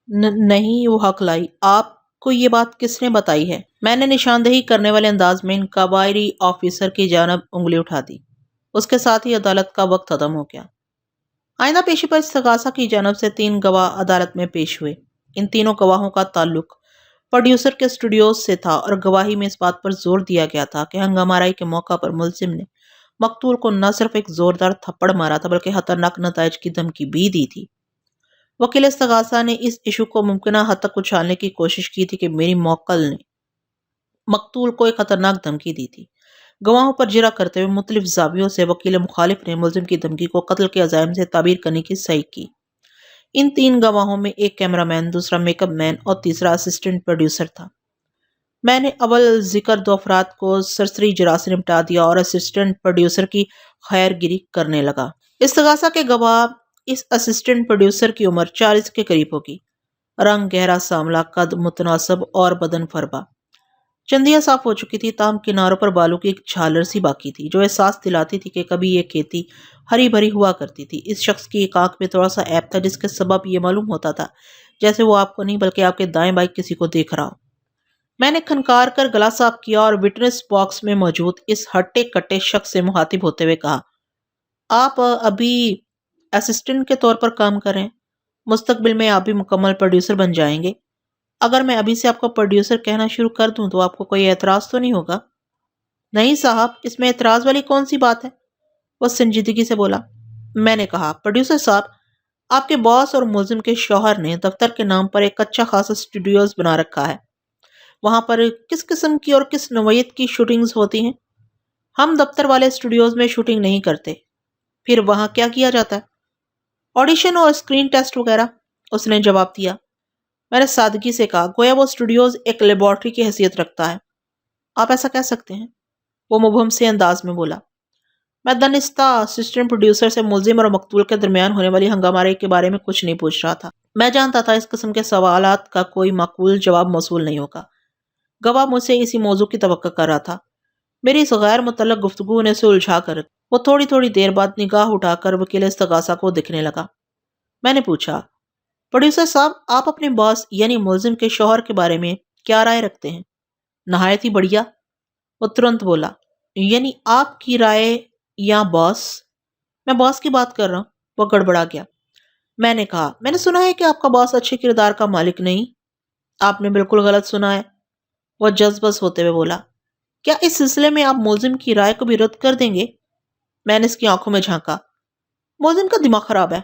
نہیں وہ حق لائی، آپ کو یہ بات کس نے بتائی ہے؟ میں نے نشاندہی کرنے والے انداز میں انکوائری آفیسر کی جانب انگلی اٹھا دی۔ اس کے ساتھ ہی عدالت کا وقت ختم ہو گیا۔ آئندہ پیشی پر استغاثہ کی جانب سے 3 گواہ عدالت میں پیش ہوئے۔ ان تینوں گواہوں کا تعلق پروڈیوسر کے اسٹوڈیوز سے تھا اور گواہی میں اس بات پر زور دیا گیا تھا کہ ہنگامہ آرائی کے موقع پر ملزم نے مقتول کو نہ صرف ایک زوردار تھپڑ مارا تھا بلکہ خطرناک نتائج کی دھمکی بھی دی تھی۔ وکیل استغاثہ نے اس ایشو کو ممکنہ حد تک اچھالنے کی کوشش کی تھی کہ میری موکل نے مقتول کو ایک خطرناک دھمکی دی تھی۔ گواہوں پر جرح کرتے ہوئے مختلف زاویوں سے وکیل مخالف نے ملزم کی دھمکی کو قتل کے عزائم سے تعبیر کرنے کی صحیح کی۔ ان 3 گواہوں میں ایک کیمرہ مین، دوسرا میک اپ مین اور تیسرا اسسٹنٹ پروڈیوسر تھا۔ میں نے اول ذکر 2 افراد کو سرسری جرح سے نمٹا دیا اور اسسٹنٹ پروڈیوسر کی خیر گیری کرنے لگا۔ استغاثہ کے گواہ اس اسسٹنٹ پروڈیوسر کی عمر 40 کے قریب ہوگی، رنگ گہرا سانولا، قد متناسب اور بدن فربا۔ چندیاں صاف ہو چکی تھی، تاہم کناروں پر بالوں کی ایک جھالر سی باقی تھی جو احساس دلاتی تھی کہ کبھی یہ کھیتی ہری بھری ہوا کرتی تھی۔ اس شخص کی ایک آنکھ میں تھوڑا سا عیب تھا جس کے سبب یہ معلوم ہوتا تھا جیسے وہ آپ کو نہیں بلکہ آپ کے دائیں بائیں کسی کو دیکھ رہا ہو۔ میں نے کھنکار کر گلا صاف کیا اور وٹنس باکس میں موجود اس ہٹے کٹے شخص سے مخاطب ہوتے ہوئے کہا، آپ ابھی اسسٹنٹ کے طور پر کام کر رہے ہیں، مستقبل میں آپ بھی مکمل پروڈیوسر بن جائیں گے۔ اگر میں ابھی سے آپ کو پروڈیوسر کہنا شروع کر دوں تو آپ کو کوئی اعتراض تو نہیں ہوگا؟ نہیں صاحب، اس میں اعتراض والی کون سی بات ہے؟ وہ سنجیدگی سے بولا۔ میں نے کہا، پروڈیوسر صاحب، آپ کے باس اور ملزم کے شوہر نے دفتر کے نام پر ایک اچھا خاصا اسٹوڈیوز بنا رکھا ہے۔ وہاں پر کس قسم کی اور کس نوعیت کی شوٹنگز ہوتی ہیں؟ ہم دفتر والے اسٹوڈیوز میں شوٹنگ نہیں کرتے۔ پھر وہاں کیا کیا جاتا ہے؟ آڈیشن اور اسکرین ٹیسٹ وغیرہ، اس نے جواب دیا۔ میں نے سادگی سے کہا، گویا وہ اسٹوڈیوز ایک لیبارٹری کی حیثیت رکھتا ہے۔ آپ ایسا کہہ سکتے ہیں، وہ مبہم سے انداز میں بولا۔ میں دانستہ اسسٹنٹ پروڈیوسر سے ملزم اور مقتول کے درمیان ہونے والی ہنگامہ آرائی کے بارے میں کچھ نہیں پوچھ رہا تھا۔ میں جانتا تھا اس قسم کے سوالات کا کوئی معقول جواب موصول نہیں ہوگا۔ گواہ مجھ سے اسی موضوع کی توقع کر رہا تھا۔ میری اس غیر متعلق گفتگو نے اسے الجھا کر وہ تھوڑی دیر بعد نگاہ اٹھا کر وکیل استغاثہ کو دکھنے لگا۔ میں نے پوچھا، پروڈیوسر صاحب، آپ اپنے باس یعنی ملزم کے شوہر کے بارے میں کیا رائے رکھتے ہیں؟ نہایت ہی بڑھیا، وہ ترنت بولا۔ یعنی آپ کی رائے یا باس؟ میں باس کی بات کر رہا ہوں، وہ گڑبڑا گیا۔ میں نے کہا، میں نے سنا ہے کہ آپ کا باس اچھے کردار کا مالک نہیں۔ آپ نے بالکل غلط سنا ہے، وہ جذبس ہوتے ہوئے بولا۔ کیا اس سلسلے میں آپ ملزم کی رائے کو بھی رد کر دیں گے؟ میں نے اس کی آنکھوں میں جھانکا۔ ملزم کا دماغ خراب ہے،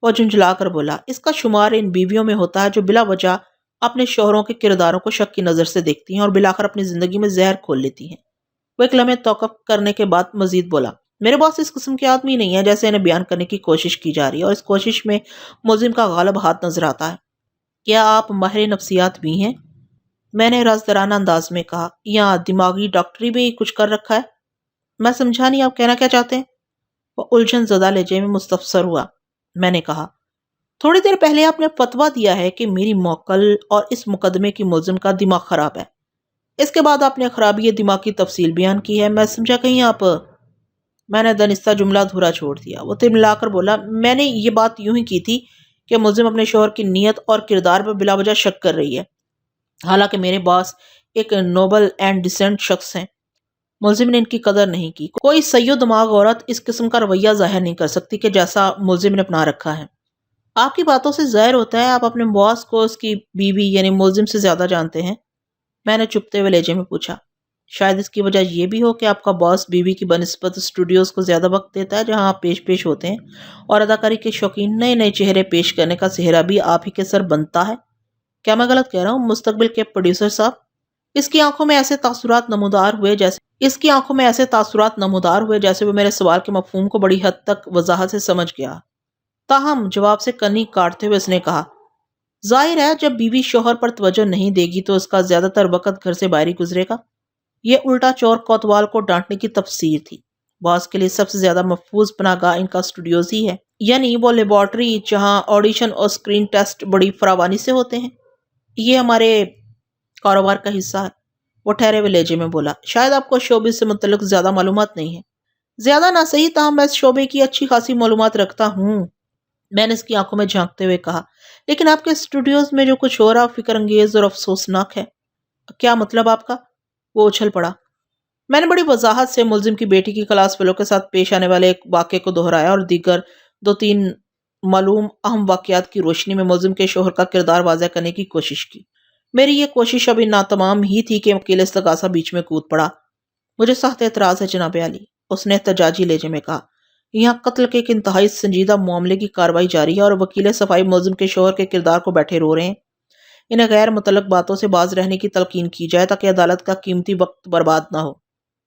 وہ جھنجھلا کر بولا۔ اس کا شمار ان بیویوں میں ہوتا ہے جو بلا وجہ اپنے شوہروں کے کرداروں کو شک کی نظر سے دیکھتی ہیں اور بلاخر اپنی زندگی میں زہر کھول لیتی ہیں۔ وہ ایک لمحے توقف کرنے کے بعد مزید بولا، میرے باس اس قسم کے آدمی نہیں ہے جیسے انہیں بیان کرنے کی کوشش کی جا رہی ہے، اور اس کوشش میں ملزم کا غالب ہاتھ نظر آتا ہے۔ کیا آپ ماہر نفسیات بھی ہیں؟ میں نے رازدارانہ انداز میں کہا، یا دماغی ڈاکٹری بھی کچھ کر رکھا ہے؟ میں سمجھا نہیں، آپ کہنا کیا چاہتے ہیں؟ وہ الجھن زدہ لہجے میں مستفسر ہوا۔ میں نے کہا، تھوڑی دیر پہلے آپ نے فتویٰ دیا ہے کہ میری موکل اور اس مقدمے کی ملزم کا دماغ خراب ہے۔ اس کے بعد آپ نے خرابی دماغ کی تفصیل بیان کی ہے۔ میں سمجھا کہیں آپ… میں نے دانستہ جملہ دھورا چھوڑ دیا۔ وہ تلملا کر بولا، میں نے یہ بات یوں ہی کی تھی کہ ملزم اپنے شوہر کی نیت اور کردار پر بلا وجہ شک کر رہی ہے، حالانکہ میرے باس ایک نوبل اینڈ ڈیسنٹ شخص ہیں۔ ملزم نے ان کی قدر نہیں کی۔ کوئی سیو دماغ عورت اس قسم کا رویہ ظاہر نہیں کر سکتی کہ جیسا ملزم نے اپنا رکھا ہے۔ آپ کی باتوں سے ظاہر ہوتا ہے آپ اپنے باس کو اس کی بیوی یعنی ملزم سے زیادہ جانتے ہیں۔ میں نے چپتے ہوئے لہجے میں پوچھا۔ شاید اس کی وجہ یہ بھی ہو کہ آپ کا باس بیوی کی بنسبت اسٹوڈیوز کو زیادہ وقت دیتا ہے جہاں آپ پیش ہوتے ہیں، اور اداکاری کے شوقین نئے چہرے پیش کرنے کا سہرا بھی آپ ہی کے سر بنتا ہے۔ کیا میں غلط کہہ رہا ہوں مستقبل کے پروڈیوسر صاحب؟ اس کی آنکھوں میں ایسے تاثرات نمودار ہوئے جیسے وہ میرے سوال کے مفہوم کو بڑی حد تک وضاحت سے سمجھ گیا۔ تاہم جواب سے کنی کاٹتے ہوئے اس نے کہا، ظاہر ہے جب بیوی شوہر پر توجہ نہیں دے گی تو اس کا زیادہ تر وقت گھر سے باہر ہی گزرے گا۔ یہ الٹا چور کوتوال کو ڈانٹنے کی تفسیر تھی۔ باس کے لیے سب سے زیادہ محفوظ پناہ گاہ ان کا اسٹوڈیوز ہی ہے، یعنی وہ لیبارٹری جہاں آڈیشن اور اسکرین ٹیسٹ بڑی فراوانی سے ہوتے ہیں۔ یہ ہمارے کاروبار کا حصہ ہے، وہ ٹھہرے ہوئے لہجے میں بولا۔ شاید آپ کو شعبے سے متعلق زیادہ معلومات نہیں ہیں۔ زیادہ نہ صحیح، تاہم میں اس شعبے کی اچھی خاصی معلومات رکھتا ہوں۔ میں نے اس کی آنکھوں میں جھانکتے ہوئے کہا، لیکن آپ کے اسٹوڈیوز میں جو کچھ ہو رہا فکر انگیز اور افسوسناک ہے۔ کیا مطلب آپ کا؟ وہ اچھل پڑا۔ میں نے بڑی وضاحت سے ملزم کی بیٹی کی کلاس فیلو کے ساتھ پیش آنے والے ایک واقعے کو دہرایا اور دیگر دو تین معلوم اہم واقعات کی روشنی میں ملزم کے شوہر کا کردار واضح کرنے کی کوشش کی۔ میری یہ کوشش ابھی ناتمام ہی تھی کہ وکیل استغاثہ بیچ میں کود پڑا۔ مجھے سخت اعتراض ہے جناب عالی، اس نے احتجاجی لہجے میں کہا۔ یہاں قتل کے ایک انتہائی سنجیدہ معاملے کی کارروائی جاری ہے اور وکیل صفائی ملزم کے شوہر کے کردار کو بیٹھے رو رہے ہیں۔ انہیں غیر متعلق باتوں سے باز رہنے کی تلقین کی جائے تاکہ عدالت کا قیمتی وقت برباد نہ ہو۔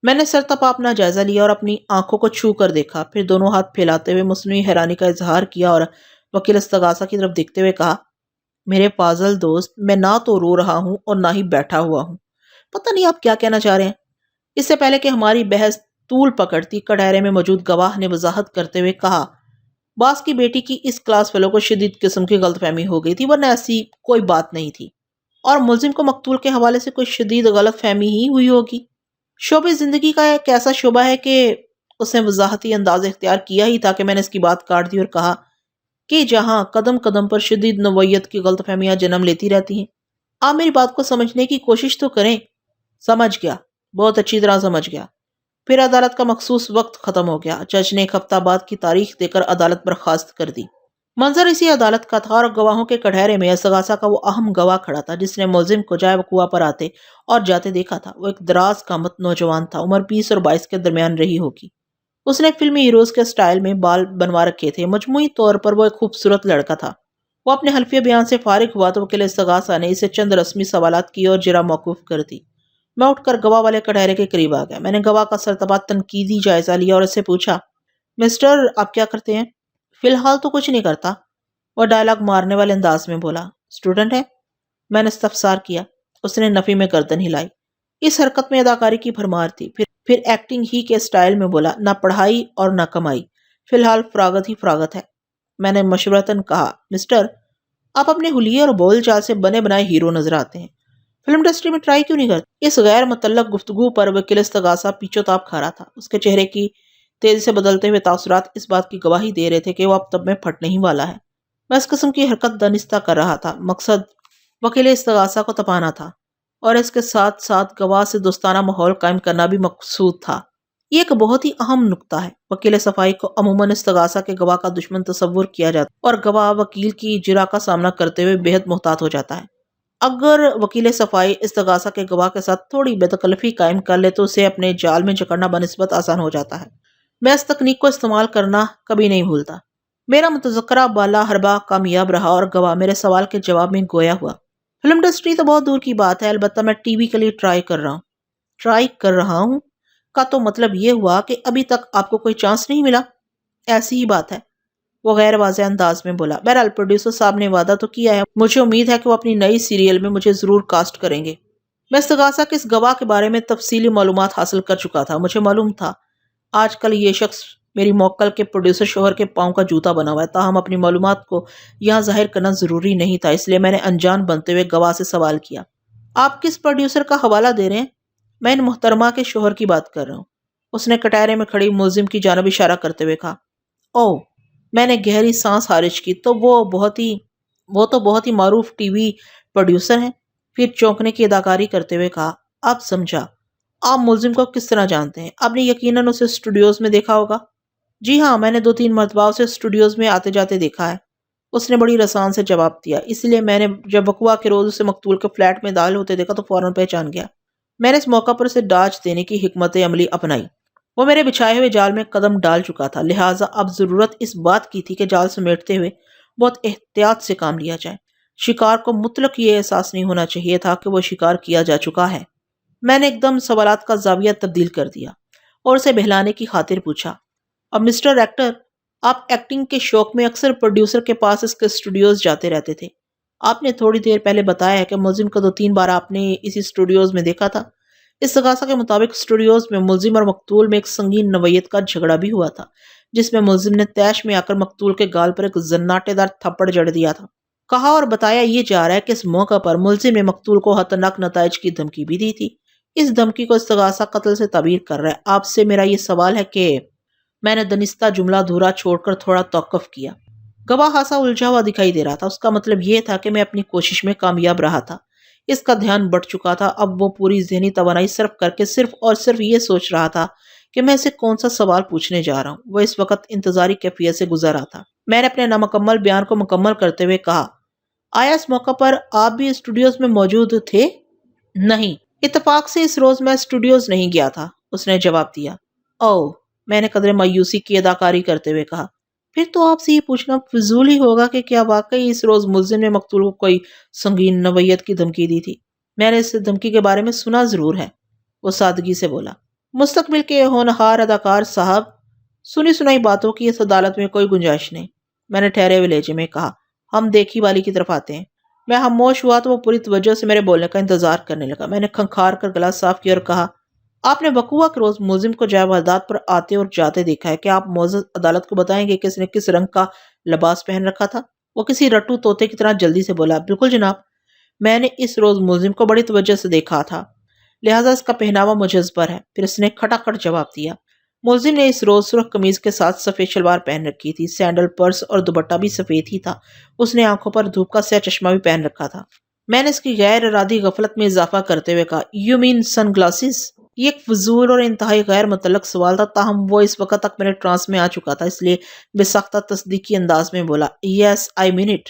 میں نے سرتپا اپنا جائزہ لیا اور اپنی آنکھوں کو چھو کر دیکھا، پھر دونوں ہاتھ پھیلاتے ہوئے مصنوعی حیرانی کا اظہار کیا اور وکیل استغاثہ کی طرف دیکھتے ہوئے کہا، میرے فاضل دوست، میں نہ تو رو رہا ہوں اور نہ ہی بیٹھا ہوا ہوں۔ پتہ نہیں آپ کیا کہنا چاہ رہے ہیں۔ اس سے پہلے کہ ہماری بحث طول پکڑتی، کٹہرے میں موجود گواہ نے وضاحت کرتے ہوئے کہا، باس کی بیٹی کی اس کلاس فیلو کو شدید قسم کی غلط فہمی ہو گئی تھی، ورنہ ایسی کوئی بات نہیں تھی، اور ملزم کو مقتول کے حوالے سے کوئی شدید غلط فہمی ہی ہوئی ہوگی۔ شعبہ زندگی کا ایک ایسا شعبہ ہے کہ اس نے وضاحتی انداز اختیار کیا ہی تھا کہ میں نے اس کی بات کاٹ دی اور کہا کہ جہاں قدم قدم پر شدید نوعیت کی غلط فہمیاں جنم لیتی رہتی ہیں، آپ میری بات کو سمجھنے کی کوشش تو کریں۔ سمجھ گیا، بہت اچھی طرح سمجھ گیا۔ پھر عدالت کا مخصوص وقت ختم ہو گیا۔ جج نے ایک ہفتہ بعد کی تاریخ دے کر عدالت برخاست کر دی۔ منظر اسی عدالت کا تھا اور گواہوں کے کٹہرے میں استغاثہ کا وہ اہم گواہ کھڑا تھا جس نے ملزم کو جائے وقوع پر آتے اور جاتے دیکھا تھا۔ وہ ایک دراز قامت نوجوان تھا، عمر 20 اور 22 کے درمیان رہی ہوگی۔ اس نے فلمی ہیروز کے سٹائل میں بال بنوا رکھے تھے۔ مجموعی طور پر وہ ایک خوبصورت لڑکا تھا۔ وہ اپنے حلفیہ بیان سے فارغ ہوا تو وکیل استغاثہ نے اسے چند رسمی سوالات کیے اور جرا موقوف کر دی۔ میں اٹھ کر گواہ والے کٹہرے کے قریب آ گیا۔ میں نے گواہ کا سرتبا تنقیدی جائزہ لیا اور اس سے پوچھا، مسٹر، آپ کیا کرتے ہیں؟ فی الحال تو کچھ نہیں کرتا، وہ ڈائلاگ مارنے والے انداز میں بولا۔ اسٹوڈنٹ ہے؟ میں نے استفسار کیا۔ اس نے نفی میں گردن ہلائی۔ اس حرکت میں اداکاری کی بھرمار تھی۔ پھر ایکٹنگ ہی کے سٹائل میں بولا، نہ پڑھائی اور نہ کمائی، فی الحال فراغت ہی فراغت ہے۔ میں نے مشورتاً کہا، مسٹر، آپ اپنے حلیے اور بول چال سے بنے بنائے ہیرو نظر آتے ہیں، فلم انڈسٹری میں ٹرائی کیوں نہیں کرتے؟ اس غیر متعلق گفتگو پر وکیل استغاثہ پیچو تاب کھا رہا تھا۔ اس کے چہرے کی تیزی سے بدلتے ہوئے تاثرات اس بات کی گواہی دے رہے تھے کہ وہ اب تب میں پھٹنے ہی والا ہے۔ میں اس قسم کی حرکت دانستہ کر رہا تھا۔ مقصد وکیل استغاثہ کو تپانا تھا اور اس کے ساتھ ساتھ گواہ سے دوستانہ ماحول قائم کرنا بھی مقصود تھا۔ یہ ایک بہت ہی اہم نکتہ ہے۔ وکیل صفائی کو عموماً استغاثہ کے گواہ کا دشمن تصور کیا جاتا ہے اور گواہ وکیل کی جرح کا سامنا کرتے ہوئے بے حد محتاط ہو جاتا ہے۔ اگر وکیل صفائی استغاثہ کے گواہ کے ساتھ تھوڑی بے تکلفی قائم کر لے تو اسے اپنے جال میں جکڑنا بنسبت آسان ہو جاتا ہے۔ میں اس تکنیک کو استعمال کرنا کبھی نہیں بھولتا۔ میرا متذکرہ بالا حربہ کامیاب رہا اور گواہ میرے سوال کے جواب میں گویا ہوا۔ فلم انڈسٹری تو بہت دور کی بات ہے، البتہ میں ٹی وی کے لیے ٹرائی کر رہا ہوں کا تو مطلب یہ ہوا کہ ابھی تک آپ کو کوئی چانس نہیں ملا؟ ایسی ہی بات ہے، وہ غیر واضح انداز میں بولا۔ بہرحال پروڈیوسر صاحب نے وعدہ تو کیا ہے، مجھے امید ہے کہ وہ اپنی نئی سیریل میں مجھے ضرور کاسٹ کریں گے۔ میں استغاثہ کے اس گواہ کے بارے میں تفصیلی معلومات حاصل کر چکا تھا۔ مجھے معلوم تھا آج کل یہ شخص میری موکل کے پروڈیوسر شوہر کے پاؤں کا جوتا بنا ہوا ہے، تاہم اپنی معلومات کو یہاں ظاہر کرنا ضروری نہیں تھا، اس لیے میں نے انجان بنتے ہوئے گواہ سے سوال کیا، آپ کس پروڈیوسر کا حوالہ دے رہے ہیں؟ میں ان محترمہ کے شوہر کی بات کر رہا ہوں، اس نے کٹہرے میں کھڑی ملزم کی جانب اشارہ کرتے ہوئے کہا۔ اوہ، میں نے گہری سانس خارج کی، تو وہ بہت ہی معروف ٹی وی پروڈیوسر ہیں؟ پھر چونکنے کی اداکاری کرتے ہوئے کہا، اب سمجھا، آپ ملزم کو کس طرح جانتے ہیں؟ آپ نے یقیناً اسے اسٹوڈیوز میں دیکھا ہوگا۔ جی ہاں، میں نے 2-3 مرتبہ اسے اسٹوڈیوز میں آتے جاتے دیکھا ہے، اس نے بڑی رسان سے جواب دیا۔ اس لیے میں نے جب وقوع کے روز اسے مقتول کے فلیٹ میں داخل ہوتے دیکھا تو فوراً پہچان گیا۔ میں نے اس موقع پر اسے ڈاج دینے کی حکمت عملی اپنائی۔ وہ میرے بچھائے ہوئے جال میں قدم ڈال چکا تھا، لہٰذا اب ضرورت اس بات کی تھی کہ جال سمیٹتے ہوئے بہت احتیاط سے کام لیا جائے۔ شکار کو مطلق یہ احساس نہیں ہونا چاہیے تھا کہ وہ شکار کیا جا چکا ہے۔ میں نے ایک دم سوالات کا زاویہ تبدیل کر دیا اور اسے بہلانے کی خاطر پوچھا، اب مسٹر ایکٹر، آپ ایکٹنگ کے شوق میں اکثر پروڈیوسر کے پاس اس کے اسٹوڈیوز جاتے رہتے تھے۔ آپ نے تھوڑی دیر پہلے بتایا ہے کہ ملزم کو 2-3 بار آپ نے اسی اسٹوڈیوز میں دیکھا تھا۔ استغاثہ کے مطابق اسٹوڈیوز میں ملزم اور مقتول میں ایک سنگین نوعیت کا جھگڑا بھی ہوا تھا، جس میں ملزم نے طیش میں آ کر مقتول کے گال پر ایک زناٹے دار تھپڑ جڑ دیا تھا۔ کہا اور بتایا یہ جا رہا ہے کہ اس موقع پر ملزم نے مقتول کو خطرناک نتائج کی دھمکی بھی دی تھی۔ اس دھمکی کو استغاثہ قتل سے تعبیر کر رہا ہے۔ آپ سے میرا یہ سوال ہے کہ… میں نے دنستہ جملہ دھورا چھوڑ کر تھوڑا توقف کیا۔ گواہ خاصا الجھا ہوا دکھائی دے رہا تھا۔ اس کا مطلب یہ تھا کہ میں اپنی کوشش میں کامیاب رہا تھا۔ اس کا دھیان بڑھ چکا تھا۔ اب وہ پوری ذہنی توانائی صرف کر کے صرف اور صرف یہ سوچ رہا تھا کہ میں اسے کون سا سوال پوچھنے جا رہا ہوں۔ وہ اس وقت انتظاری کیفیت سے گزر رہا تھا۔ میں نے اپنے نامکمل بیان کو مکمل کرتے ہوئے کہا، آیا اس موقع پر آپ بھی اسٹوڈیوز میں موجود تھے؟ نہیں، اتفاق سے اس روز میں اسٹوڈیوز نہیں گیا تھا، اس نے جواب دیا۔ اوہ، میں نے قدرے مایوسی کی اداکاری کرتے ہوئے کہا، پھر تو آپ سے یہ پوچھنا فضول ہی ہوگا کہ کیا واقعی اس روز ملزم نے مقتول کو کوئی سنگین نوعیت کی دھمکی دی تھی؟ میں نے اس دھمکی کے بارے میں سنا ضرور ہے، وہ سادگی سے بولا۔ مستقبل کے ہونہار اداکار صاحب، سنی سنائی باتوں کی اس عدالت میں کوئی گنجائش نہیں، میں نے ٹھہرے ہوئے لہجے میں کہا۔ ہم دیکھی والی کی طرف آتے ہیں۔ میں خاموش ہوا تو وہ پوری توجہ سے میرے بولنے کا انتظار کرنے لگا۔ میں نے کھنکھار کر گلاس صاف کیا اور کہا، آپ نے وقوع کے روز ملزم کو جائے واردات پر آتے اور جاتے دیکھا ہے، کیا آپ معزز عدالت کو بتائیں گے کہ اس نے کس رنگ کا لباس پہن رکھا تھا؟ وہ کسی رٹو طوطے کی طرح جلدی سے بولا، بالکل جناب، میں نے اس روز ملزم کو بڑی توجہ سے دیکھا تھا، لہٰذا اس کا پہناوا مجھے ازبر ہے۔ پھر اس نے کھٹاکھٹ جواب دیا۔ ملزم نے اس روز سرخ قمیض کے ساتھ سفید شلوار پہن رکھی تھی، سینڈل، پرس اور دوپٹہ بھی سفید ہی تھا۔ اس نے آنکھوں پر دھوپ کا سیاہ چشمہ بھی پہن رکھا تھا۔ میں نے اس کی غیر ارادی غفلت میں اضافہ کرتے ہوئے کہا، یو مین سن گلاسز؟ یہ ایک فضول اور انتہائی غیر متعلق سوال تھا، تاہم وہ اس وقت تک میرے ٹرانس میں آ چکا تھا، اس لیے بے ساختہ تصدیقی انداز میں بولا، یس آئی مین اٹ۔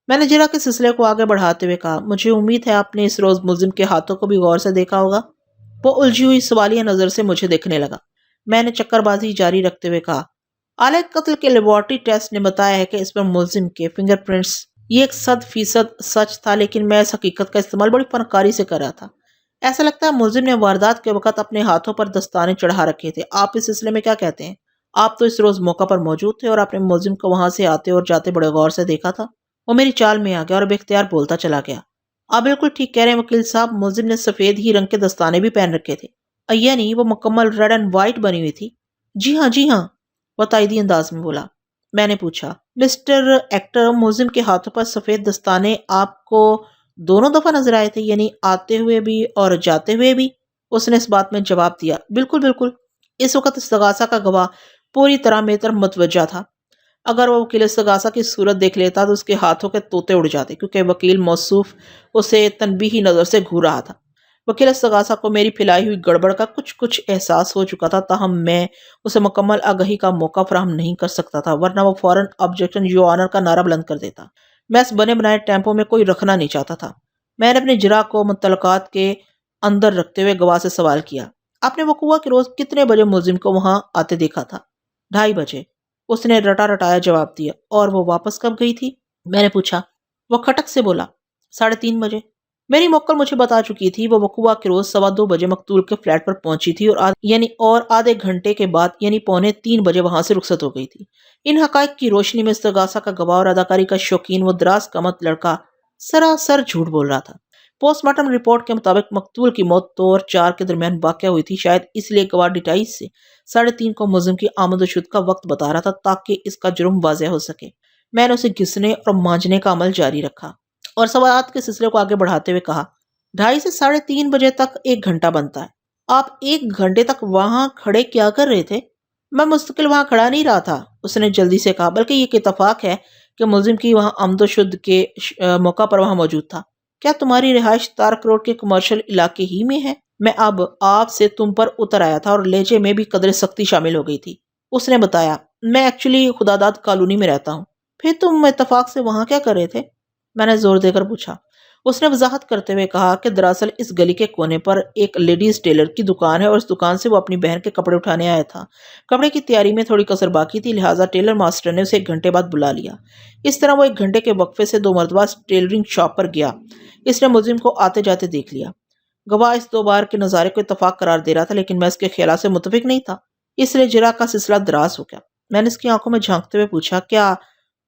میں نے جرا کے سلسلے کو آگے بڑھاتے ہوئے کہا، مجھے امید ہے آپ نے اس روز ملزم کے ہاتھوں کو بھی غور سے دیکھا ہوگا۔ وہ الجھی ہوئی سوالیہ نظر سے مجھے دیکھنے لگا۔ میں نے چکر بازی جاری رکھتے ہوئے کہا، اعلی قتل کے لیبارٹری ٹیسٹ نے بتایا ہے کہ اس پر ملزم کے فنگر پرنٹس، یہ 100% سچ تھا، لیکن میں اس حقیقت کا استعمال بڑی فنکاری سے کر رہا تھا۔ ایسا لگتا ہے ملزم نے واردات کے وقت اپنے ہاتھوں پر دستانے چڑھا رکھے تھے۔ آپ اس سلسلے میں کیا کہتے ہیں؟ آپ تو اس روز موقع پر موجود تھے اور آپ نے ملزم کو وہاں سے آتے اور جاتے بڑے غور سے دیکھا تھا۔ وہ میری چال میں آ گیا اور بے اختیار بولتا چلا گیا، آپ بالکل ٹھیک کہہ رہے ہیں وکیل صاحب، ملزم نے سفید ہی رنگ کے دستانے بھی پہن رکھے تھے، یعنی وہ مکمل ریڈ اینڈ وائٹ بنی ہوئی تھی۔ جی ہاں، وہ تائیدی انداز میں بولا۔ میں نے پوچھا، مسٹر ایکٹر، ملزم کے ہاتھوں پر سفید دستانے آپ کو دونوں دفعہ نظر آئے تھے، یعنی آتے ہوئے بھی اور جاتے ہوئے بھی؟ اس نے اس بات میں جواب دیا، بالکل۔ اس وقت استغاثہ کا گواہ پوری طرح میری طرف متوجہ تھا۔ اگر وہ وکیل استغاثہ کی صورت دیکھ لیتا تو اس کے ہاتھوں کے طوطے اڑ جاتے، کیونکہ وکیل موصوف اسے تنبیہی نظر سے گھور رہا تھا۔ وکیل استغاثہ کو میری پھیلائی ہوئی گڑبڑ کا کچھ احساس ہو چکا تھا، تاہم میں اسے مکمل آگہی کا موقع فراہم نہیں کر سکتا تھا، ورنہ وہ فوراً آبجیکشن یور آنر کا نعرہ بلند کر دیتا۔ میں اس بنے بنائے ٹیمپو میں کوئی رکھنا نہیں چاہتا تھا۔ میں نے اپنے جرا کو متعلقات کے اندر رکھتے ہوئے گواہ سے سوال کیا، آپ نے وقوع کے روز کتنے بجے ملزم کو وہاں آتے دیکھا تھا؟ 2:30 بجے، اس نے رٹا رٹایا جواب دیا۔ اور وہ واپس کب گئی تھی؟ میں نے پوچھا۔ وہ کھٹک سے بولا، 3:30 بجے۔ میری موکل مجھے بتا چکی تھی وہ وقوع کے روز 2:15 بجے مقتول کے فلیٹ پر پہنچی تھی اور آدھے گھنٹے کے بعد یعنی 2:45 بجے وہاں سے رخصت ہو گئی تھی۔ ان حقائق کی روشنی میں استغاثہ کا گواہ اور اداکاری کا شوقین وہ دراز قامت لڑکا سراسر جھوٹ بول رہا تھا۔ پوسٹ مارٹم رپورٹ کے مطابق مقتول کی موت 2 اور 4 کے درمیان واقع ہوئی تھی، شاید اس لیے گواہ ڈیٹائل سے 3:30 کو ملزم کی آمد و شد کا وقت بتا رہا تھا تاکہ اس کا جرم واضح ہو سکے۔ میں نے اسے گھسنے اور مانجنے کا عمل جاری رکھا اور سوالات کے سلسلے کو آگے بڑھاتے ہوئے کہا، 2:30 سے 3:30 بجے تک 1 گھنٹہ بنتا ہے۔ آپ 1 گھنٹے تک وہاں کھڑے کیا کر رہے تھے؟ میں مستقل وہاں کھڑا نہیں رہا تھا، اس نے جلدی سے کہا، بلکہ یہ اتفاق ہے کہ ملزم کی وہاں آمد و شد کے موقع پر وہاں موجود تھا۔ کیا تمہاری رہائش تارک روڈ کے کمرشل علاقے ہی میں ہے؟ میں اب آپ سے تم پر اتر آیا تھا اور لہجے میں بھی قدر سختی شامل ہو گئی تھی۔ اس نے بتایا، میں ایکچولی خداداد کالونی میں رہتا ہوں۔ پھر تم اتفاق سے وہاں کیا کر رہے تھے؟ میں نے زور دے کر پوچھا۔ اس نے وضاحت کرتے ہوئے کہا کہ دراصل اس گلی کے کونے پر ایک لیڈیز ٹیلر کی دکان ہے اور اس دکان سے وہ اپنی بہن کے کپڑے اٹھانے آیا تھا۔ کپڑے کی تیاری میں تھوڑی کسر باقی تھی، لہٰذا ٹیلر ماسٹر نے اسے 1 گھنٹے بعد بلا لیا۔ اس طرح وہ 1 گھنٹے کے وقفے سے 2 مرتبہ ٹیلرنگ شاپ پر گیا۔ اس نے ملزم کو آتے جاتے دیکھ لیا۔ گواہ اس 2 بار کے نظارے کو اتفاق قرار دے رہا تھا، لیکن میں اس کے خیالات سے متفق نہیں تھا، اس لیے جرا کا سلسلہ دراز ہو گیا۔ میں نے اس کی آنکھوں میں جھانکتے ہوئے پوچھا، کیا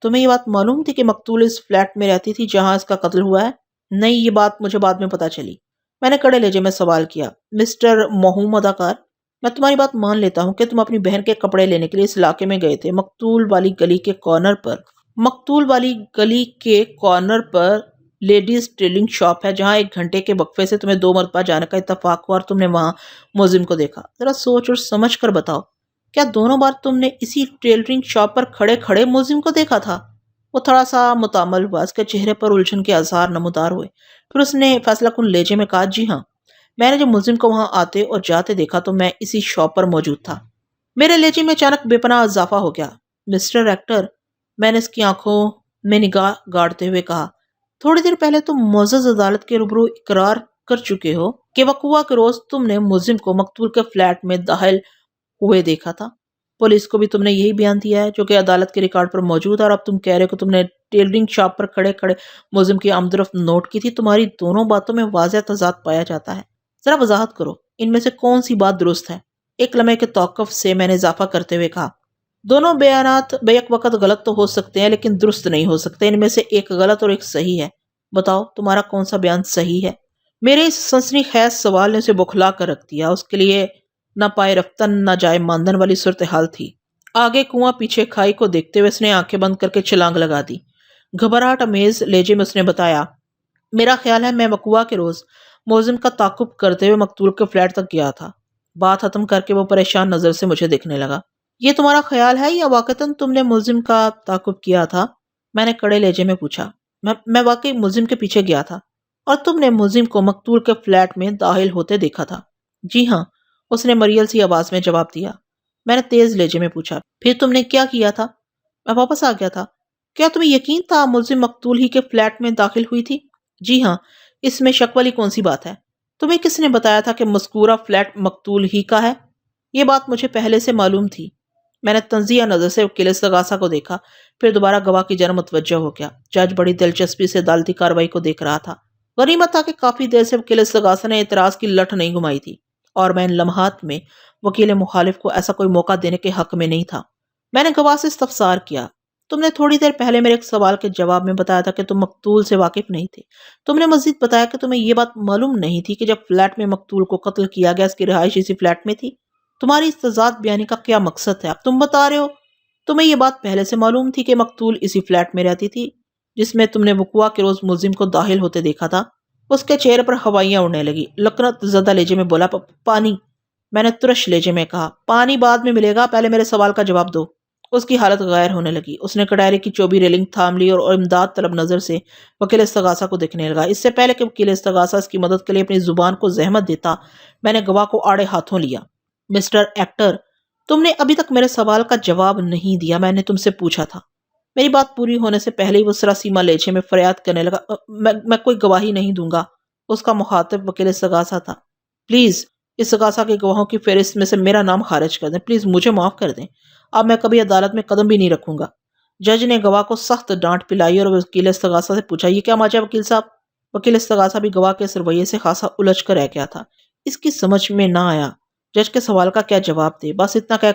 تمہیں یہ بات معلوم تھی کہ مقتول اس فلیٹ میں رہتی تھی جہاں اس کا قتل ہوا ہے؟ نہیں، یہ بات مجھے بعد میں پتہ چلی۔ میں نے کڑے لہجے میں سوال کیا، مسٹر موہوم اداکار، میں تمہاری بات مان لیتا ہوں کہ تم اپنی بہن کے کپڑے لینے کے لیے اس علاقے میں گئے تھے۔ مقتول والی گلی کے کارنر پر لیڈیز ٹیلرنگ شاپ ہے جہاں 1 گھنٹے کے وقفے سے تمہیں 2 مرتبہ جانے کا اتفاق ہوا اور تم نے وہاں ملزم کو دیکھا۔ ذرا سوچ اور سمجھ کر بتاؤ، کیا دونوں بار تم نے اسی ٹیلرنگ شاپ پر کھڑے کھڑے ملزم کو دیکھا تھا؟ وہ تھوڑا سا متعمل ہوا، اس کے چہرے پر الجھن کے آثار نمودار ہوئے۔ پھر اس نے فیصلہ کن لہجے میں کہا، جی ہاں، میں نے جب ملزم کو وہاں آتے اور جاتے دیکھا تو میں اسی شاپ پر موجود تھا۔ میرے لہجے میں اچانک بے پناہ اضافہ ہو گیا۔ مسٹر ایکٹر، میں نے اس کی آنکھوں میں نگاہ گاڑتے ہوئے کہا، تھوڑی دیر پہلے تم معزز عدالت کے روبرو اقرار کر چکے ہو کہ وقوع کے روز تم نے ملزم کو مقتول کے فلیٹ میں داخل ہوئے دیکھا تھا۔ پولیس کو بھی تم نے یہی بیان دیا ہے جو کہ عدالت کے ریکارڈ پر موجود ہے، اور اب تم کہہ رہے ہو کہ تم نے ٹیلرنگ شاپ پر کھڑے کھڑے ملزم کی آمد و رفت نوٹ کی تھی۔ تمہاری دونوں باتوں میں واضح تضاد پایا جاتا ہے۔ ذرا وضاحت کرو، ان میں سے کون سی بات درست ہے؟ ایک لمحے کے توقف سے میں نے اضافہ کرتے ہوئے کہا، دونوں بیانات بیک وقت غلط تو ہو سکتے ہیں لیکن درست نہیں ہو سکتے۔ ان میں سے ایک غلط اور ایک صحیح ہے۔ بتاؤ تمہارا کون سا بیان صحیح ہے؟ میرے اس سنسنی خیز سوال نے اسے بکھلا کر رکھ دیا۔ اس کے لیے نہ پائے رفتن نہ جائے ماندن والی صورتحال تھی۔ آگے کنواں پیچھے کھائی کو دیکھتے ہوئے اس نے آنکھیں بند کر کے چھلانگ لگا دی۔ گھبراہٹ امیز لہجے میں اس نے بتایا، میرا خیال ہے میں وقوع کے روز ملزم کا تعاقب کرتے ہوئے مقتول کے فلیٹ تک گیا تھا۔ بات ختم کر کے وہ پریشان نظر سے مجھے دیکھنے لگا۔ یہ تمہارا خیال ہے یا واقعتاً تم نے ملزم کا تعاقب کیا تھا؟ میں نے کڑے لہجے میں پوچھا۔ میں واقعی ملزم کے پیچھے گیا تھا اور تم نے ملزم کو مقتول کے فلیٹ میں داخل ہوتے دیکھا تھا؟ جی ہاں، اس نے مریل سی آواز میں جواب دیا۔ میں نے تیز لہجے میں پوچھا، پھر تم نے کیا کیا تھا؟ میں واپس آ گیا تھا۔ کیا تمہیں یقین تھا ملزم مقتول ہی کے فلیٹ میں داخل ہوئی تھی؟ جی ہاں، اس میں شک والی کون سی بات ہے؟ تمہیں کس نے بتایا تھا کہ مذکورہ فلیٹ مقتول ہی کا ہے؟ یہ بات مجھے پہلے سے معلوم تھی۔ میں نے تنزیہ نظر سے وکیل استغاثہ کو دیکھا، پھر دوبارہ گواہ کی جانب متوجہ ہو گیا۔ جج بڑی دلچسپی سے عدالتی کارروائی کو دیکھ رہا تھا۔ غنیمت تھا کہ کافی دیر سے وکیل استغاثہ نے اعتراض کی لٹ نہیں گھمائی تھی، اور میں ان لمحات میں وکیل مخالف کو ایسا کوئی موقع دینے کے حق میں نہیں تھا۔ میں نے گواہ سے استفسار کیا، تم نے تھوڑی دیر پہلے میرے ایک سوال کے جواب میں بتایا تھا کہ تم مقتول سے واقف نہیں تھے۔ تم نے مزید بتایا کہ تمہیں یہ بات معلوم نہیں تھی کہ جب فلیٹ میں مقتول کو قتل کیا گیا اس کی رہائش اسی فلیٹ میں تھی۔ تمہاری اس تضاد بیانی کا کیا مقصد ہے؟ اب تم بتا رہے ہو تمہیں یہ بات پہلے سے معلوم تھی کہ مقتول اسی فلیٹ میں رہتی تھی جس میں تم نے وقوع کے روز ملزم کو داخل ہوتے دیکھا تھا۔ اس کے چہرے پر ہوائیاں اڑنے لگی۔ لکنت زدہ لہجے میں بولا، پانی۔ میں نے ترش لہجے میں کہا، پانی بعد میں ملے گا، پہلے میرے سوال کا جواب دو۔ اس کی حالت غیر ہونے لگی۔ اس نے کٹہرے کی چوبی ریلنگ تھام لی اور امداد طلب نظر سے وکیل استغاثہ کو دیکھنے لگا۔ اس سے پہلے کہ وکیل استغاثہ اس کی مدد کے لیے اپنی زبان کو زحمت دیتا، میں نے گواہ کو آڑے ہاتھوں لیا۔ مسٹر ایکٹر، تم نے ابھی تک میرے سوال کا جواب نہیں دیا۔ میں نے تم سے پوچھا تھا۔ میری بات پوری ہونے سے پہلے ہی وہ سراسیمہ لہجے میں فریاد کرنے لگا، میں کوئی گواہی نہیں دوں گا۔ اس کا مخاطب وکیل استغاثہ تھا۔ پلیز استغاثہ کے گواہوں کی فہرست میں سے میرا نام خارج کر دیں۔ پلیز مجھے معاف کر دیں۔ اب میں کبھی عدالت میں قدم بھی نہیں رکھوں گا۔ جج نے گواہ کو سخت ڈانٹ پلائی اور وکیل استغاثہ سے پوچھا، یہ کیا ماجرا وکیل صاحب؟ وکیل استغاثہ بھی گواہ کے اس رویے سے خاصا الجھ کر رہ گیا تھا۔ اس کی سمجھ میں نہ آیا جج کے سوال کا کیا جواب دے۔ بس اتنا کہہ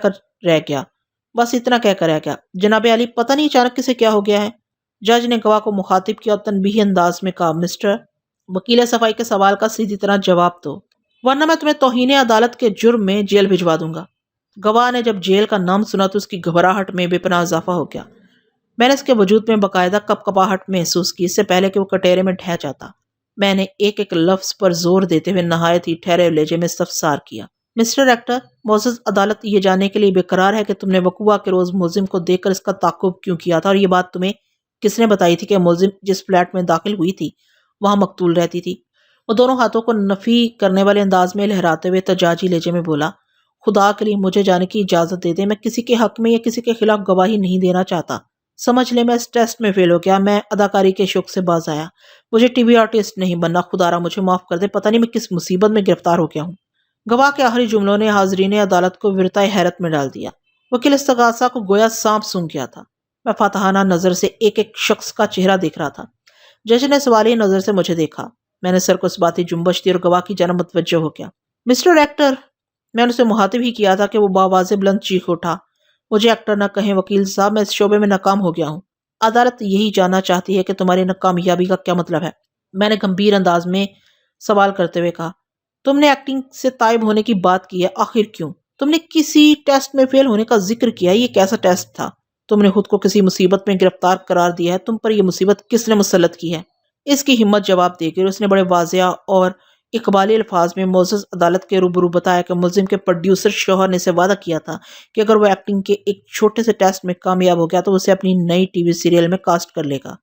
کر رہ گیا، جناب عالی، پتہ نہیں اچانک کسے کیا ہو گیا ہے۔ جج نے گواہ کو مخاطب کیا اور تنبیہی انداز میں کہا، مسٹر، وکیل صفائی کے سوال کا سیدھی طرح جواب دو، ورنہ میں تمہیں توہین عدالت کے جرم میں جیل بھجوا دوں گا۔ گواہ نے جب جیل کا نام سنا تو اس کی گھبراہٹ میں بے پناہ اضافہ ہو گیا۔ میں نے اس کے وجود میں باقاعدہ کپکپاہٹ محسوس کی۔ اس سے پہلے کہ وہ کٹہرے میں ڈھہ جاتا، میں نے ایک ایک لفظ پر زور دیتے ہوئے نہایت ہی ٹھہرے لہجے میں استفسار کیا، مسٹر ایکٹر، معزز عدالت یہ جاننے کے لیے بےقرار ہے کہ تم نے وقوع کے روز ملزم کو دیکھ کر اس کا تعاقب کیوں کیا تھا، اور یہ بات تمہیں کس نے بتائی تھی کہ ملزم جس فلیٹ میں داخل ہوئی تھی وہاں مقتول رہتی تھی؟ وہ دونوں ہاتھوں کو نفی کرنے والے انداز میں لہراتے ہوئے تجاجی لہجے میں بولا، خدا کے لیے مجھے جانے کی اجازت دے دیں، میں کسی کے حق میں یا کسی کے خلاف گواہی نہیں دینا چاہتا۔ سمجھ لیں میں اس ٹیسٹ میں فیل ہو گیا، میں اداکاری کے شوق سے باز آیا، مجھے ٹی وی آرٹسٹ نہیں بننا، خدا را مجھے معاف کر دے، پتہ نہیں میں کس مصیبت میں گرفتار ہو گیا ہوں۔ گواہ کے آخری جملوں نے حاضرین عدالت کو ورطۂ حیرت میں ڈال دیا۔ وکیل استغاثہ کو گویا سانپ سونگھ گیا تھا۔ میں فاتحانہ نظر سے ایک ایک شخص کا چہرہ دیکھ رہا تھا۔ جج نے سوالی نظر سے مجھے دیکھا۔ میں نے سر کو اس باتی جنبش دی اور گواہ کی جانب متوجہ ہو گیا۔ مسٹر ایکٹر، میں نے اسے مخاطب ہی کیا تھا کہ وہ باواضح بلند چیخ اٹھا، مجھے ایکٹر نہ کہیں وکیل صاحب، میں اس شعبے میں ناکام ہو گیا ہوں۔ عدالت یہی جاننا چاہتی ہے کہ تمہاری ناکامیابی کا کیا مطلب ہے۔ میں نے گمبھیر انداز میں سوال کرتے ہوئے کہا، تم نے ایکٹنگ سے تائب ہونے کی بات کی ہے، آخر کیوں؟ تم نے کسی ٹیسٹ میں فیل ہونے کا ذکر کیا ہے، یہ کیسا ٹیسٹ تھا؟ تم نے خود کو کسی مصیبت میں گرفتار قرار دیا ہے، تم پر یہ مصیبت کس نے مسلط کی ہے؟ اس کی ہمت جواب دے گی اور اس نے بڑے واضح اور اقبالی الفاظ میں معزز عدالت کے روبرو بتایا کہ ملزم کے پروڈیوسر شوہر نے اسے وعدہ کیا تھا کہ اگر وہ ایکٹنگ کے ایک چھوٹے سے ٹیسٹ میں کامیاب ہو گیا تو اسے اپنی نئی ٹی وی سیریل میں کاسٹ کر لے گا۔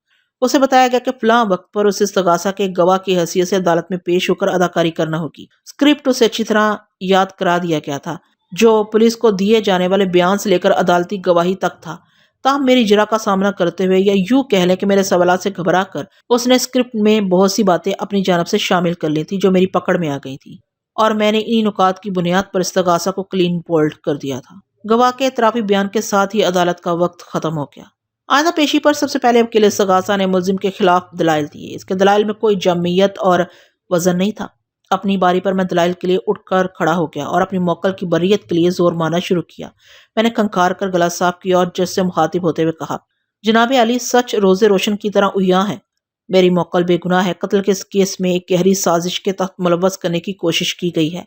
اسے بتایا گیا کہ فلاں وقت پر اسے استغاثہ کے گواہ کی حیثیت سے عدالت میں پیش ہو کر اداکاری کرنا ہوگی۔ اسکرپٹ اسے اچھی طرح یاد کرا دیا گیا تھا، جو پولیس کو دیے جانے والے بیان سے لے کر عدالتی گواہی تک تھا۔ تاہم میری اجرا کا سامنا کرتے ہوئے، یا یوں کہہ لیں کہ میرے سوالات سے گھبرا کر، اس نے اسکرپٹ میں بہت سی باتیں اپنی جانب سے شامل کر لی تھی جو میری پکڑ میں آ گئی تھی، اور میں نے انہی نکات کی بنیاد پر استغاثہ کو کلین بولڈ کر دیا تھا۔ گواہ کے اعترافی بیان کے ساتھ ہی عدالت کا وقت ختم ہو گیا۔ آئندہ پیشی پر سب سے پہلے وکیل استغاثہ نے ملزم کے خلاف دلائل دیے۔ اس کے دلائل میں کوئی جامعیت اور وزن نہیں تھا۔ اپنی باری پر میں دلائل کے لیے اٹھ کر کھڑا ہو گیا اور اپنی موکل کی بریت کے لیے زور مارنا شروع کیا۔ میں نے کھنکار کر گلا صاف کیا اور جج سے مخاطب ہوتے ہوئے کہا، جناب عالی، سچ روز روشن کی طرح عیاں ہے۔ میری موکل بے گناہ ہے۔ قتل کے اس کیس میں ایک گہری سازش کے تحت ملوث کرنے کی کوشش کی گئی ہے۔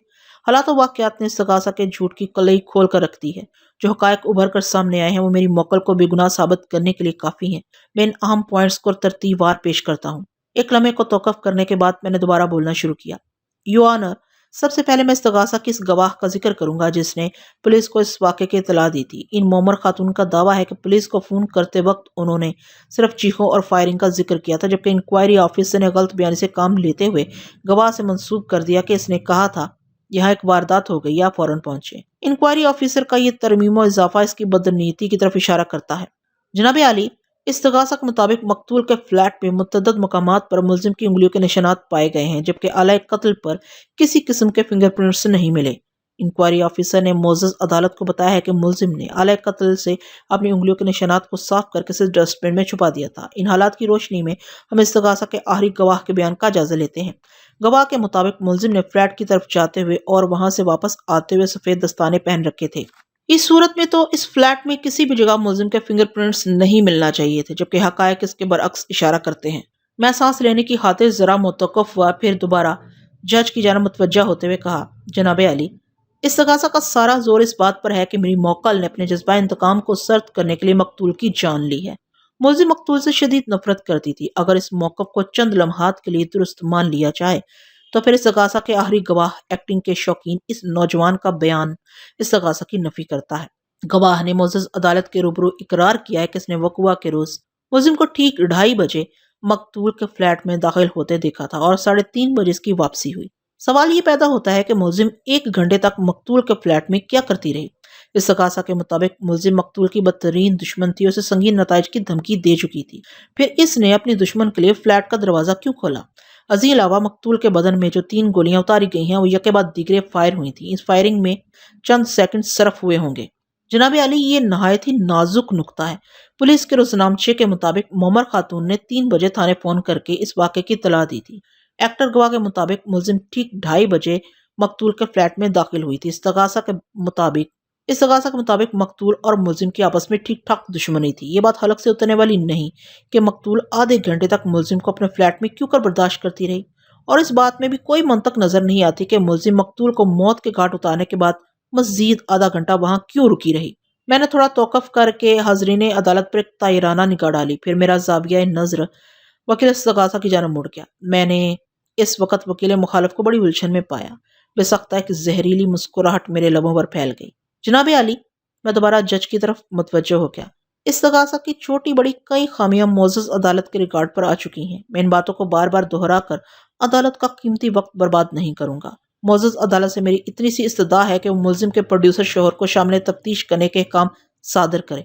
حالات و واقعات نے استغاثہ کے جھوٹ کی کلئی کھول کر رکھ دی ہے۔ جو حقائق ابھر کر سامنے آئے ہیں وہ میری موکل کو بے گناہ ثابت کرنے کے لیے کافی ہیں۔ میں ان اہم پوائنٹس کو ترتیب وار پیش کرتا ہوں۔ ایک لمحے کو توقف کرنے کے بعد میں نے دوبارہ بولنا شروع کیا۔ یو آنر، سب سے پہلے میں استغاثہ کی اس گواہ کا ذکر کروں گا جس نے پولیس کو اس واقعے کی اطلاع دی تھی۔ ان مومر خاتون کا دعویٰ ہے کہ پولیس کو فون کرتے وقت انہوں نے صرف چیخوں اور فائرنگ کا ذکر کیا تھا، جبکہ انکوائری آفیسر نے غلط بیانی سے کام لیتے ہوئے گواہ سے منسوب کر دیا کہ اس نے کہا تھا یہاں ایک واردات ہو گئی، آپ فوراً پہنچے۔ انکوائری آفیسر کا یہ ترمیم و اضافہ اس کی بدنیتی کی طرف اشارہ کرتا ہے۔ جناب عالی، استغاثہ کے مطابق مقتول کے فلیٹ میں متعدد مقامات پر ملزم کی انگلیوں کے نشانات پائے گئے ہیں، جبکہ آلۂ قتل پر کسی قسم کے فنگر پرنٹس نہیں ملے۔ انکوائری آفیسر نے معزز عدالت کو بتایا ہے کہ ملزم نے آلۂ قتل سے اپنی انگلیوں کے نشانات کو صاف کر کے اسے ڈسٹ بن میں چھپا دیا تھا۔ ان حالات کی روشنی میں ہم استغاثہ کے آخری گواہ کے بیان کا جائزہ لیتے ہیں۔ گواہ کے مطابق ملزم نے فلیٹ کی طرف جاتے ہوئے اور وہاں سے واپس آتے ہوئے سفید دستانے پہن رکھے تھے۔ اس صورت میں تو اس فلیٹ میں کسی بھی جگہ ملزم کے فنگر پرنٹس نہیں ملنا چاہیے تھے، جبکہ حقائق اس کے برعکس اشارہ کرتے ہیں۔ میں سانس لینے کی خاطر ذرا متوقف ہوا، پھر دوبارہ جج کی جانب متوجہ ہوتے ہوئے کہا، جناب عالی، استغاثہ کا سارا زور اس بات پر ہے کہ میری موکل نے اپنے جذبہ انتقام کو سرد کرنے کے لیے مقتول کی جان لی ہے۔ ملزم مقتول سے شدید نفرت کرتی تھی۔ اگر اس موقف کو چند لمحات کے لیے درست مان لیا جائے تو پھر استغاثہ کے آخری گواہ ایکٹنگ کے شوقین اس نوجوان کا بیان استغاثہ کی نفی کرتا ہے۔ گواہ نے معزز عدالت کے روبرو اقرار کیا ہے کہ اس نے وقوع کے روز ملزم کو ٹھیک 2:30 بجے مقتول کے فلیٹ میں داخل ہوتے دیکھا تھا اور 3:30 بجے اس کی واپسی ہوئی۔ سوال یہ پیدا ہوتا ہے کہ ملزم 1 گھنٹے تک مقتول کے فلیٹ میں کیا کرتی رہی؟ استغاثہ کے مطابق ملزم مقتول کی بدترین دشمن تھی، اسے سنگین نتائج کی دھمکی دے چکی تھی، پھر اس نے اپنی دشمن کے لیے فلیٹ کا دروازہ کیوں کھولا؟ ازیں علاوہ مقتول کے بدن میں جو 3 گولیاں اتاری گئی ہیں وہ یکے بعد دیگرے فائر ہوئی تھیں۔ اس فائرنگ میں چند سیکنڈ صرف ہوئے ہوں گے۔ جناب عالی، یہ نہایت ہی نازک نقطہ ہے۔ پولیس کے روزنامچے کے مطابق مومر خاتون نے 3 بجے تھانے فون کر کے اس واقعے کی اطلاع دی تھی۔ ایکٹر گواہ کے مطابق ملزم ٹھیک 2:30 بجے مقتول کے فلیٹ میں داخل ہوئی تھی۔ استغاثہ کے مطابق مقتول اور ملزم کی آپس میں ٹھیک ٹھاک دشمنی تھی۔ یہ بات حلق سے اترنے والی نہیں کہ مقتول آدھے گھنٹے تک ملزم کو اپنے فلیٹ میں کیوں کر برداشت کرتی رہی، اور اس بات میں بھی کوئی منطق نظر نہیں آتی کہ ملزم مقتول کو موت کے گھاٹ اتارنے کے بعد مزید آدھا گھنٹہ وہاں کیوں رکی رہی۔ میں نے تھوڑا توقف کر کے حاضرین عدالت پر ایک طائرانہ نگاہ ڈالی، پھر میرا زاویہ نظر وکیل استغاثہ کی جانب مڑ گیا۔ میں نے اس وقت وکیل مخالف کو بڑی الجھن میں پایا۔ بے سختہ ایک زہریلی مسکراہٹ میرے لبوں پر پھیل گئی۔ جناب عالی، میں دوبارہ جج کی طرف متوجہ ہو گیا۔ استغاثہ کی چھوٹی بڑی کئی خامیاں معزز عدالت کے ریکارڈ پر آ چکی ہیں۔ میں ان باتوں کو بار بار دہرا کر عدالت کا قیمتی وقت برباد نہیں کروں گا۔ معزز عدالت سے میری اتنی سی استدعا ہے کہ وہ ملزم کے پروڈیوسر شوہر کو شامل تفتیش کرنے کے احکام صادر کرے،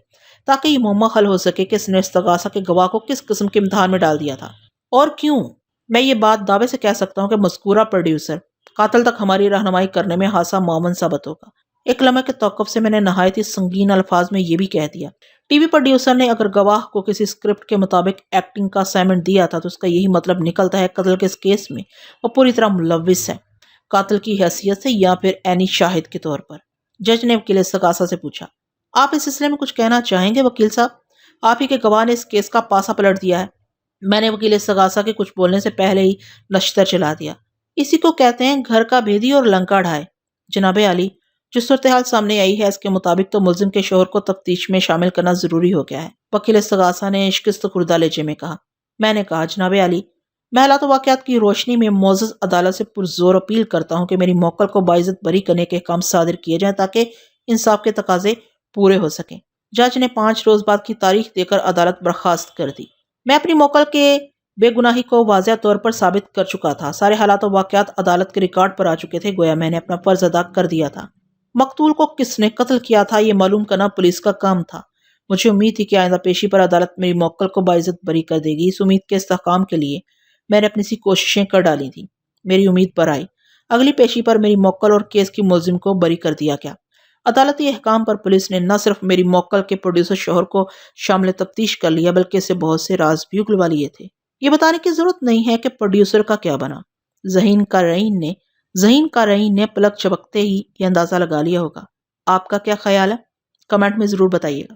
تاکہ یہ معمہ حل ہو سکے کہ اس نے استغاثہ کے گواہ کو کس قسم کے امتحان میں ڈال دیا تھا اور کیوں۔ میں یہ بات دعوے سے کہہ سکتا ہوں کہ مذکورہ پروڈیوسر قاتل تک ہماری رہنمائی کرنے میں خاصا معاون ثابت ہوگا۔ ایک لمحے کے توقف سے میں نے نہایت ہی سنگین الفاظ میں یہ بھی کہہ دیا، ٹی وی پروڈیوسر نے اگر گواہ کو کسی اسکرپٹ کے مطابق ایکٹنگ کا اسائنمنٹ دیا تھا تو اس کا یہی مطلب نکلتا ہے قتل کے اس کیس میں وہ پوری طرح ملوث ہے، قاتل کی حیثیت سے یا پھر عینی شاہد کے طور پر۔ جج نے وکیل استغاثہ سے پوچھا، آپ اس سلسلے میں کچھ کہنا چاہیں گے وکیل صاحب؟ آپ ہی کے گواہ نے اس کیس کا پاسا پلٹ دیا ہے۔ میں نے وکیل استغاثہ کے کچھ بولنے سے پہلے ہی نشتر چلا دیا، اسی کو کہتے ہیں گھر کا بھیدی اور لنکا ڈھائے۔ جناب عالی، جو صورتحال سامنے آئی ہے اس کے مطابق تو ملزم کے شوہر کو تفتیش میں شامل کرنا ضروری ہو گیا ہے، وکیل استغاثہ نے شکست خوردہ لہجے میں کہا۔ میں نے کہا، جناب عالی، میں حالات و واقعات کی روشنی میں معزز عدالت سے پرزور اپیل کرتا ہوں کہ میری موکل کو باعزت بری کرنے کے احکام صادر کیے جائیں تاکہ انصاف کے تقاضے پورے ہو سکیں۔ جج نے 5 روز بعد کی تاریخ دے کر عدالت برخاست کر دی۔ میں اپنی موکل کے بے گناہی کو واضح طور پر ثابت کر چکا تھا۔ سارے حالات و واقعات عدالت کے ریکارڈ پر آ چکے تھے، گویا میں نے اپنا فرض ادا کر دیا تھا۔ مقتول کو کس نے قتل کیا تھا یہ معلوم کرنا پولیس کا کام تھا۔ مجھے امید تھی کہ آئندہ پیشی پر عدالت میری موکل کو باعزت بری کر دے گی۔ اس امید کے استحکام کے لیے میں نے اپنی سی کوششیں کر ڈالی تھیں۔ میری امید پر آئی۔ اگلی پیشی پر میری موکل اور کیس کی ملزم کو بری کر دیا گیا۔ عدالتی احکام پر پولیس نے نہ صرف میری موکل کے پروڈیوسر شوہر کو شامل تفتیش کر لیا بلکہ اسے بہت سے راز بھی اگلوا لیے تھے۔ یہ بتانے کی ضرورت نہیں ہے کہ پروڈیوسر کا کیا بنا۔ ذہین قارئین نے پلک جھپکتے ہی یہ اندازہ لگا لیا ہوگا۔ آپ کا کیا خیال ہے؟ کمنٹ میں ضرور بتائیے گا۔